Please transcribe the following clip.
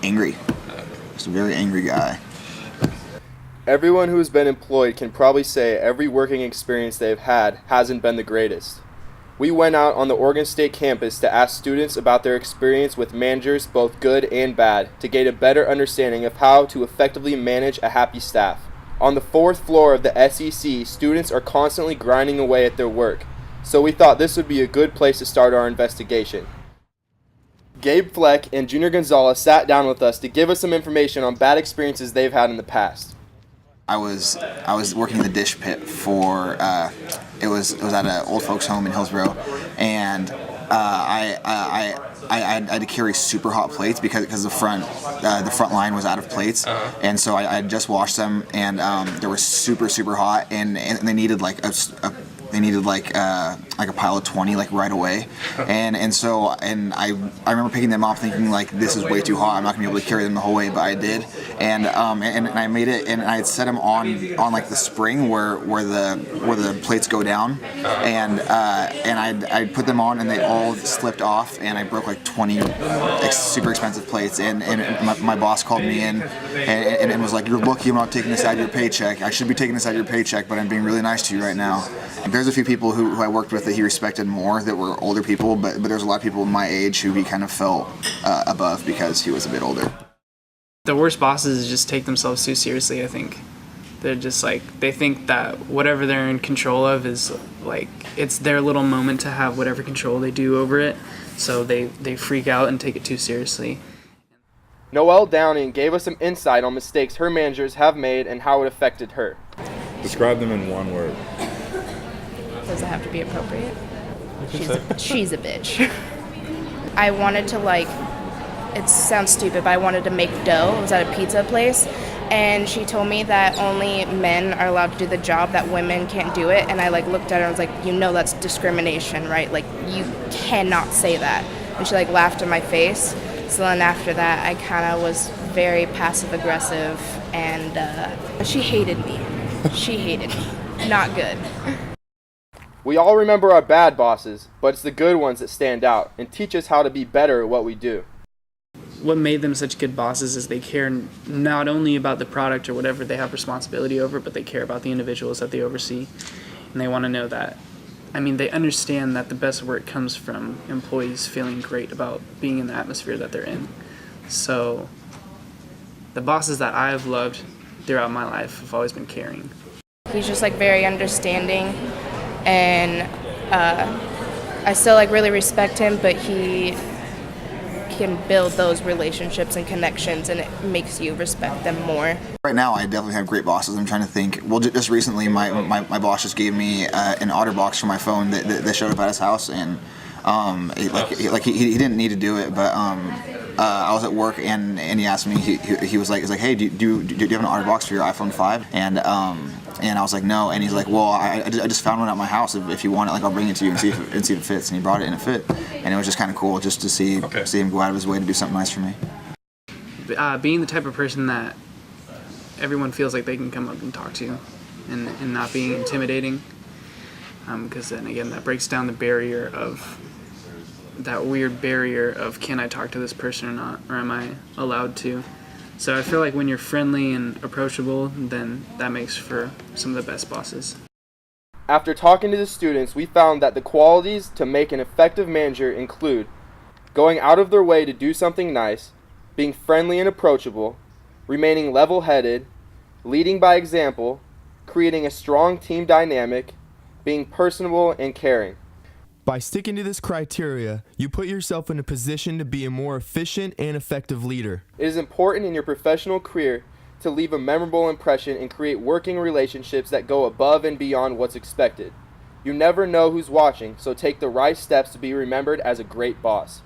angry. Just a very angry guy. Everyone who has been employed can probably say every working experience they've had hasn't been the greatest. We went out on the Oregon State campus to ask students about their experience with managers, both good and bad, to gain a better understanding of how to effectively manage a happy staff. On the 4th floor of the SEC, students are constantly grinding away at their work, so we thought this would be a good place to start our investigation. Gabe Fleck and Junior Gonzalez sat down with us to give us some information on bad experiences they've had in the past. I was working in the dish pit for it was at an old folks home in Hillsboro, and I had to carry super hot plates because the front line was out of plates, and so I had just washed them, and they were super hot, and they needed like a pile of 20 like right away, and I remember picking them up thinking like this is way too hot, I'm not gonna be able to carry them the whole way, but I did, and I made it, and I had set them on like the spring where the plates go down, and I put them on and they all slipped off, and I broke like 20 super expensive plates, and my boss called me in and was like, you're lucky I'm not taking this out of your paycheck. I should be taking this out of your paycheck, but I'm being really nice to you right now. There's a few people who I worked with that he respected more that were older people, but there's a lot of people my age who he kind of felt above because he was a bit older. The worst bosses just take themselves too seriously, I think. They're just like, they think that whatever they're in control of is like, it's their little moment to have whatever control they do over it, so they freak out and take it too seriously. Noelle Downing gave us some insight on mistakes her managers have made and how it affected her. Describe them in one word. Does it have to be appropriate? She's a bitch. I wanted to it sounds stupid, but I wanted to make dough. It was at a pizza place, and she told me that only men are allowed to do the job, that women can't do it, and I looked at her and was like, that's discrimination, right? You cannot say that. And she laughed in my face. So then after that, I kind of was very passive aggressive, and she hated me. She hated me. Not good. We all remember our bad bosses, but it's the good ones that stand out and teach us how to be better at what we do. What made them such good bosses is they care not only about the product or whatever they have responsibility over, but they care about the individuals that they oversee. And they want to know that, they understand that the best work comes from employees feeling great about being in the atmosphere that they're in. So the bosses that I've loved throughout my life have always been caring. He's just very understanding, and I still really respect him, but he can build those relationships and connections, and it makes you respect them more. Right now, I definitely have great bosses. I'm trying to think. Well, just recently, my boss just gave me an OtterBox for my phone that showed up at his house, and he didn't need to do it, but I was at work and he asked me. He was like, hey, do you have an OtterBox for your iPhone 5? And I was like, no. And he's like, well, I just found one at my house. If you want it, I'll bring it to you and see if it fits. And he brought it and it fit. And it was just kind of cool just to see him go out of his way to do something nice for me. Being the type of person that everyone feels like they can come up and talk to, and not being intimidating, because then again that breaks down the barrier of that weird barrier of, can I talk to this person or not, or am I allowed to? So I feel like when you're friendly and approachable, then that makes for some of the best bosses. After talking to the students, we found that the qualities to make an effective manager include going out of their way to do something nice, being friendly and approachable, remaining level-headed, leading by example, creating a strong team dynamic, being personable and caring. By sticking to this criteria, you put yourself in a position to be a more efficient and effective leader. It is important in your professional career to leave a memorable impression and create working relationships that go above and beyond what's expected. You never know who's watching, so take the right steps to be remembered as a great boss.